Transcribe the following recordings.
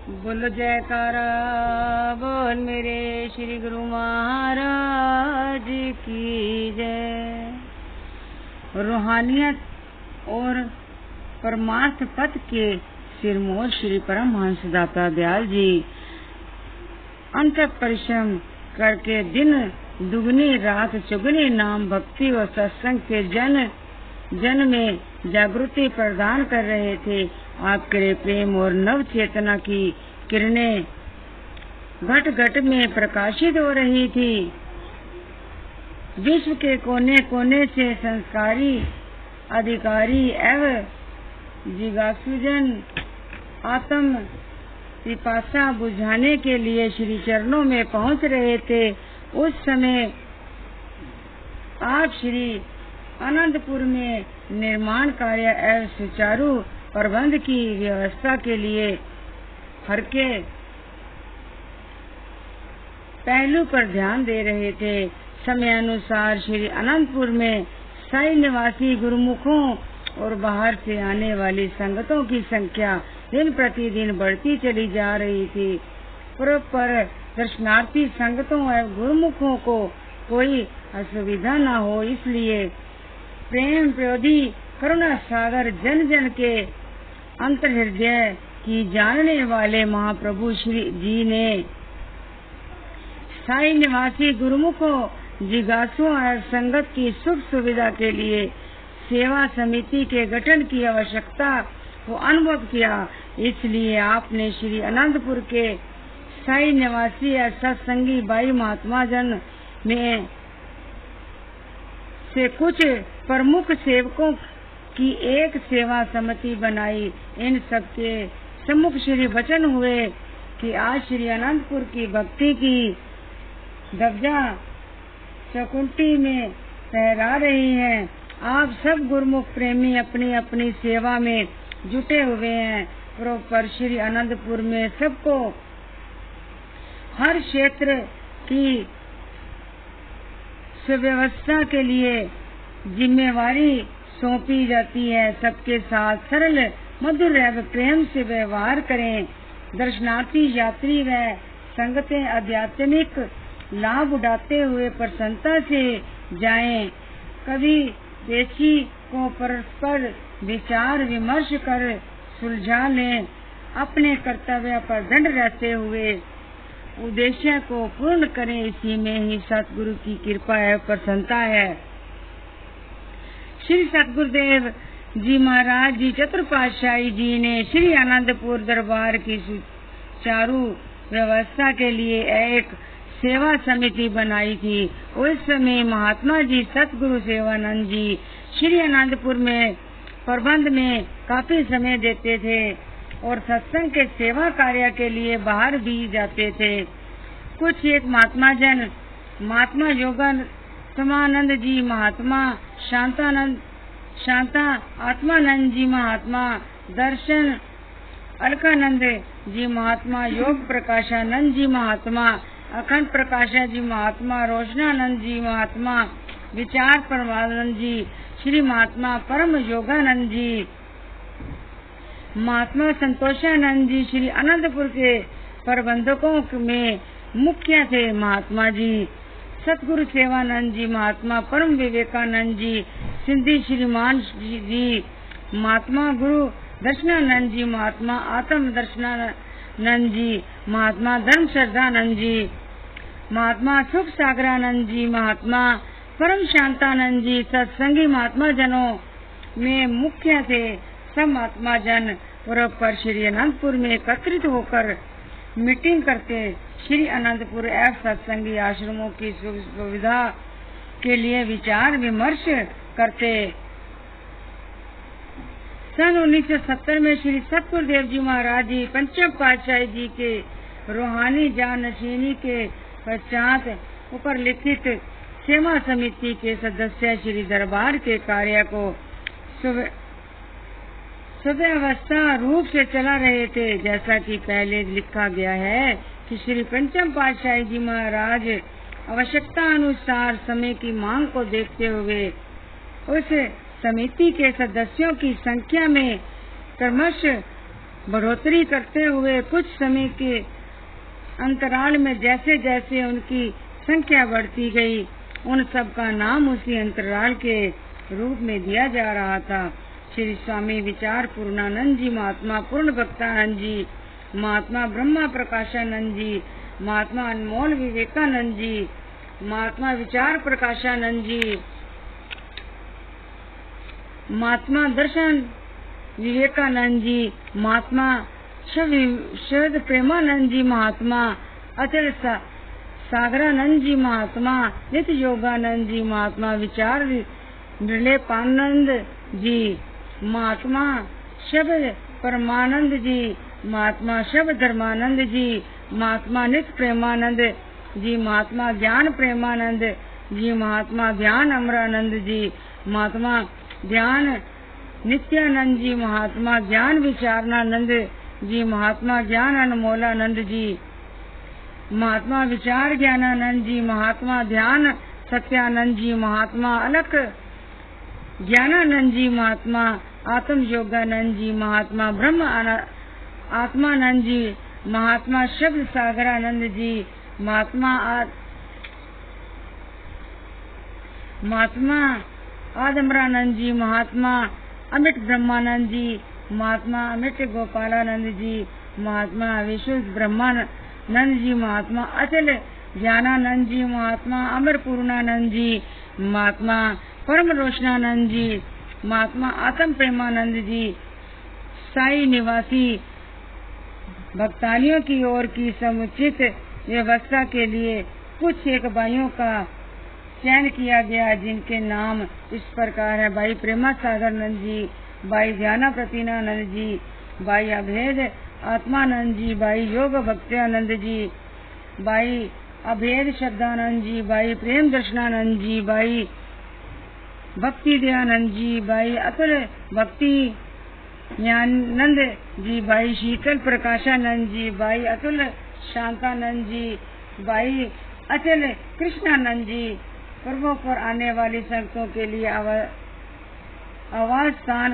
बोलो जयकारा बोल मेरे श्री गुरु महाराज की जय। रूहानियत और परमार्थ पथ के सिरमौर श्री परमहंस दाता दयाल जी अंतक परिश्रम करके दिन दुगनी रात चुगनी नाम भक्ति और सत्संग के जन में जागृति प्रदान कर रहे थे। आपके प्रेम और नव चेतना की किरणें घट घट में प्रकाशित हो रही थी। विश्व के कोने कोने से संस्कारी अधिकारी एवं जिज्ञासुजन आत्म पिपासा बुझाने के लिए श्री चरणों में पहुंच रहे थे। उस समय आप श्री आनंदपुर में निर्माण कार्य एवं सुचारू प्रबंध की व्यवस्था के लिए हर के पहलू पर ध्यान दे रहे थे। समय अनुसार श्री अनंतपुर में स्थायी निवासी गुरुमुखों और बाहर से आने वाली संगतों की संख्या दिन प्रतिदिन बढ़ती चली जा रही थी। पर दर्शनार्थी संगतों एवं गुरुमुखों को कोई असुविधा न हो, इसलिए प्रेम प्रयोधी करुणा सागर जन जन के अंतर हृदय की जानने वाले महाप्रभु श्री जी ने स्थायी निवासी गुरुमुखों जिज्ञासुओं और संगत की सुख सुविधा के लिए सेवा समिति के गठन की आवश्यकता को अनुभव किया। इसलिए आपने श्री आनंदपुर के स्थायी निवासी और सत्संगी भाई महात्मा जन में से कुछ प्रमुख सेवकों की एक सेवा समिति बनाई। इन सबके सम्मुख श्री वचन हुए कि आज श्री आनंदपुर की भक्ति की ध्वजा चकुंठी में फहरा रही हैं। आप सब गुरुमुख प्रेमी अपनी अपनी सेवा में जुटे हुए हैं। पर श्री आनंदपुर में सबको हर क्षेत्र की सुव्यवस्था के लिए जिम्मेवारी सौंपी जाती है। सबके साथ सरल मधुर एवं प्रेम से व्यवहार करें। दर्शनार्थी यात्री व संगतें आध्यात्मिक लाभ उठाते हुए प्रसन्नता से जाएं। कभी पेची को परस्पर विचार विमर्श कर सुलझा लें। अपने कर्तव्य पर दृढ़ रहते हुए उद्देश्य को पूर्ण करें। इसी में ही सतगुरु की कृपा है, प्रसन्नता है। श्री सतगुरुदेव जी महाराज जी चतुर्पातशाही जी ने श्री आनंदपुर दरबार की सुचारू व्यवस्था के लिए एक सेवा समिति बनाई थी। उस समय महात्मा जी सतगुरु सेवानंद जी श्री आनंदपुर में प्रबंध में काफी समय देते थे और सत्संग के सेवा कार्य के लिए बाहर भी जाते थे। कुछ एक महात्मा जन महात्मा योगानंद जी, महात्मा शांता आत्मानंद जी, महात्मा दर्शन अलकानंद जी, महात्मा योग प्रकाशानंद जी, महात्मा अखंड प्रकाशा जी, महात्मा रोशनानंद जी, महात्मा विचार परमानंद जी, श्री महात्मा परम योगानंद जी, महात्मा संतोषानंद जी श्री आनंदपुर के प्रबंधकों में मुख्य थे। महात्मा जी सतगुरु सेवानंद जी, महात्मा परम विवेकानंद जी, सिंधी श्रीमान जी, महात्मा गुरु दर्शनानंद जी, महात्मा आत्म दर्शनानंद जी, महात्मा धर्म श्रद्धानंद जी, महात्मा सुख सागरानंद जी, महात्मा परम शांतानंद जी सत्संगी महात्मा जनों में मुख्य थे। सब महात्मा जन पर श्री आनंदपुर में एकत्रित होकर मीटिंग करते। श्री आनंदपुर एवं सत्संगी आश्रमों की सुविधा के लिए विचार विमर्श करते। सन 1970 में श्री सतगुरुदेव जी महाराज जी पंचम पातशाही जी के रूहानी जानशीनी के पश्चात ऊपर लिखित सेवा समिति के सदस्य श्री दरबार के कार्य को सुव्यवस्था रूप से चला रहे थे। जैसा कि पहले लिखा गया है कि श्री पंचम पातशाही जी महाराज आवश्यकता अनुसार समय की मांग को देखते हुए उस समिति के सदस्यों की संख्या में क्रमश बढ़ोतरी करते हुए कुछ समय के अंतराल में जैसे जैसे उनकी संख्या बढ़ती गई, उन सब का नाम उसी अंतराल के रूप में दिया जा रहा था। श्री स्वामी विचार पूर्णानंद जी, महात्मा पूर्ण भक्तानंद जी, महात्मा ब्रह्मा प्रकाशानंद जी, महात्मा अनमोल विवेकानंद जी, महात्मा विचार प्रकाशानंद जी, महात्मा दर्शन विवेकानंद जी, महात्मा शब्द प्रेमानंद जी, महात्मा अचल सागरानंद जी, महात्मा नित्य योगानंद जी, महात्मा विचार निर्लेपानंद जी, महात्मा शब्द परमानंद जी, महात्मा शब्द धर्मानंद जी, महात्मा नित्य प्रेमानंद जी, महात्मा ज्ञान प्रेमानंद जी, महात्मा ध्यान अमरानंद जी, महात्मा ध्यान नित्यानंद जी, महात्मा ज्ञान विचारणानंद जी, महात्मा ज्ञान अनमोलानंद जी, महात्मा विचार ज्ञानानंद जी, महात्मा ध्यान सत्यानंद जी, महात्मा अलख ज्ञानानंद जी, महात्मा आत्म योगानंद जी, महात्मा ब्रह्म आत्मानंद जी, महात्मा शब्द सागरानंद जी, महात्मा आदमरानंद जी, महात्मा अमित ब्रह्मानंद जी, महात्मा अमित गोपालानंद जी, महात्मा विशुद्ध ब्रह्मानंद जी, महात्मा अचल ज्ञानानंद जी, महात्मा अमर पूर्णानंद जी, महात्मा परम रोशनानंद जी, महात्मा आत्म प्रेमानंद जी, साई निवासी भक्तानियों की ओर की समुचित व्यवस्था के लिए कुछ एक भाइयों का चयन किया गया, जिनके नाम इस प्रकार है: भाई प्रेमा सागरनंद जी, भाई ध्याना प्रतिनानंद जी, भाई अभेद आत्मानंद जी, भाई योग भक्त्यानंद जी, भाई अभेद शब्दानंद जी, भाई प्रेम दर्शनानंद जी, भाई भक्ति दयानंद जी, भाई अतुल भक्ति ज्ञानंद जी, भाई शीतल प्रकाशानंद जी, भाई अतुल शांतानंद जी, भाई अचल कृष्णानंद जी। पर्वों पर आने वाली संगतों के लिए आवास स्थान,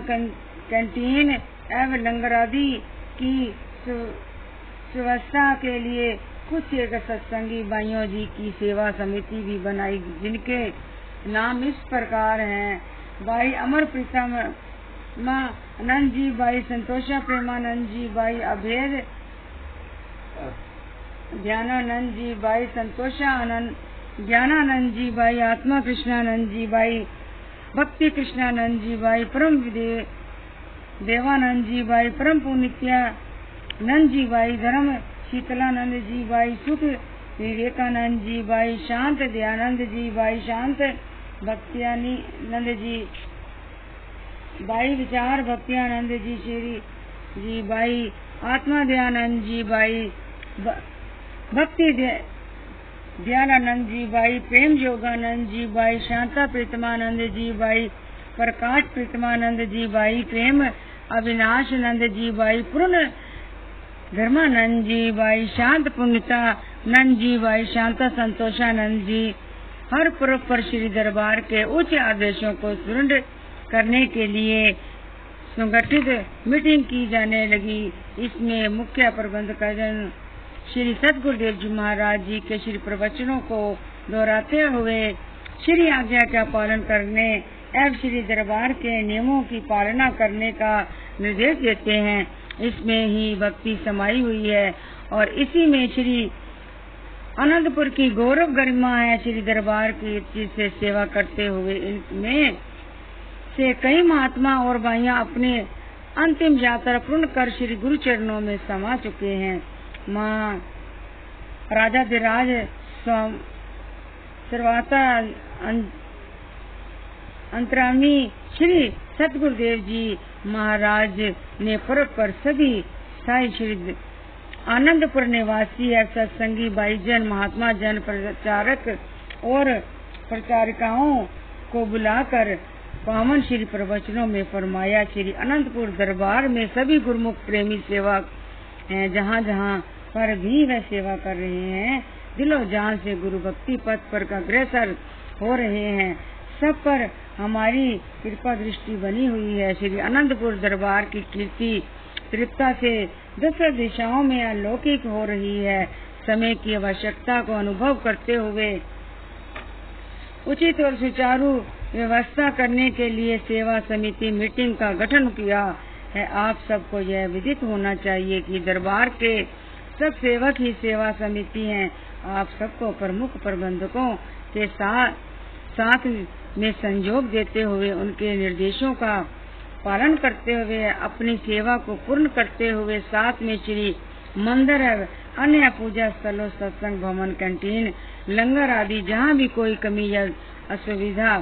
कैंटीन एवं लंगर आदि की व्यवस्था के लिए कुछ एक सत्संगी भाइयों जी की सेवा समिति भी बनाई, जिनके नाम इस प्रकार हैं: भाई अमर प्रीतम आनंद जी, भाई संतोषा प्रेमानंद जी, भाई अभेद ध्यानानंद जी, भाई संतोषा आनंद ज्ञानानंद जी, भाई आत्मा कृष्णानंद जी, भाई भक्ति कृष्णानंद जी, भाई परम देवानंद जी, भाई परम पुनित्यानंद जी, भाई धर्म शीतलानंद जी, भाई सुख विवेकानंद जी, भाई शांत दयानंद जी, भाई शांत भक्त्यानंद जी, भाई विचार भक्त्यानंद जी श्री जी, भाई आत्मा दयानंद जी, भाई भक्ति दयानंद जी, भाई प्रेम योगानंद जी, भाई शांता प्रीतमानंद जी, भाई प्रकाश प्रीतमानंद जी, भाई प्रेम अविनाशानंद जी, भाई पूर्ण धर्मानंद जी, भाई शांत पुण्यतानंद जी, भाई शांता संतोषानंद जी। हर पर्व पर श्री दरबार के उच्च आदेशों को सुदृढ़ करने के लिए संगठित मीटिंग की जाने लगी। इसमें मुख्य प्रबंधक श्री सतगुरुदेव जी महाराज जी के श्री प्रवचनों को दोहराते हुए श्री आज्ञा का पालन करने एवं श्री दरबार के नियमों की पालना करने का निर्देश देते हैं। इसमें ही भक्ति समाई हुई है और इसी में श्री आनंदपुर की गौरव गरिमा है। श्री दरबार की चीज से सेवा करते हुए इनमें से कई महात्मा और भाइयां अपने अंतिम यात्रा पूर्ण कर श्री गुरु चरणों में समा चुके हैं। माँ राजाधिराज सर्वता अंतरामी श्री सतगुरुदेव जी महाराज ने पर्व पर सभी साई श्री आनंदपुर निवासी सत्संगी भाईजन, महात्मा जन, प्रचारक और प्रचारिकाओं को बुलाकर पावन श्री प्रवचनों में फरमाया। श्री अनंतपुर दरबार में सभी गुरुमुख प्रेमी सेवक हैं, जहाँ जहाँ पर भी वह सेवा कर रहे हैं, दिलो जान से गुरु भक्ति पथ पर अग्रसर हो रहे हैं। सब पर हमारी कृपा दृष्टि बनी हुई है। श्री अनंतपुर दरबार की कीर्ति तृप्ता से 10 दिशाओं में अलौकिक हो रही है। समय की आवश्यकता को अनुभव करते हुए उचित और सुचारू व्यवस्था करने के लिए सेवा समिति मीटिंग का गठन किया है। आप सबको यह विदित होना चाहिए कि दरबार के सब सेवक ही सेवा समिति हैं। आप सबको प्रमुख प्रबंधकों के साथ में संयोग देते हुए उनके निर्देशों का पालन करते हुए अपनी सेवा को पूर्ण करते हुए साथ में श्री मंदिर अन्य पूजा स्थलों, सत्संग भवन, कैंटीन, लंगर आदि जहाँ भी कोई कमी या असुविधा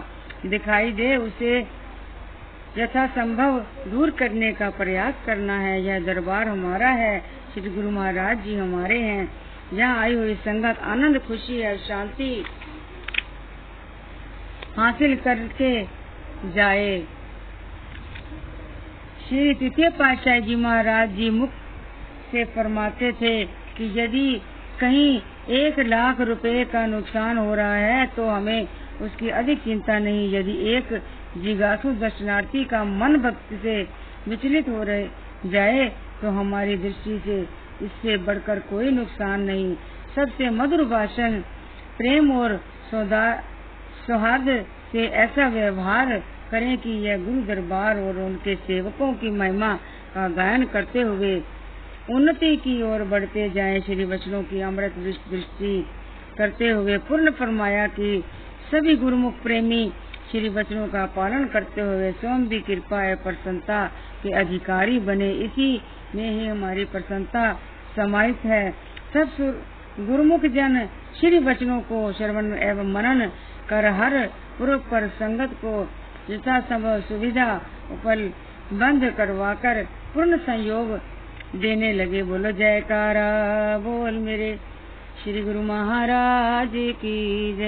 दिखाई दे उसे यथासंभव दूर करने का प्रयास करना है। यह दरबार हमारा है, श्री गुरु महाराज जी हमारे हैं। यहाँ आई हुई संगत आनंद, खुशी और शांति हासिल करके जाए। श्री तृतीय पातशाही जी महाराज जी मुख से फरमाते थे कि यदि कहीं 1 लाख रुपए का नुकसान हो रहा है तो हमें उसकी अधिक चिंता नहीं। यदि एक जिज्ञासु दर्शनार्थी का मन भक्ति से विचलित हो जाए तो हमारी दृष्टि से इससे बढ़कर कोई नुकसान नहीं। सबसे मधुर भाषण, प्रेम और सौहार्द से ऐसा व्यवहार करें कि यह गुरु दरबार और उनके सेवकों की महिमा का गायन करते हुए उन्नति की ओर बढ़ते जाएं। श्री वचनों की अमृत दृष्टि करते हुए पूर्ण फरमाया कि सभी गुरुमुख प्रेमी श्री वचनों का पालन करते हुए स्वयं भी कृपा और प्रसन्नता के अधिकारी बने। इसी में ही हमारी प्रसन्नता समाहित है। सब गुरुमुख जन श्री वचनों को श्रवण एवं मनन कर हर पूर्व पर संगत को यथासंभव सुविधा उपलब्ध करवाकर पूर्ण संयोग देने लगे। बोलो जयकारा बोल मेरे श्री गुरु महाराज की जय।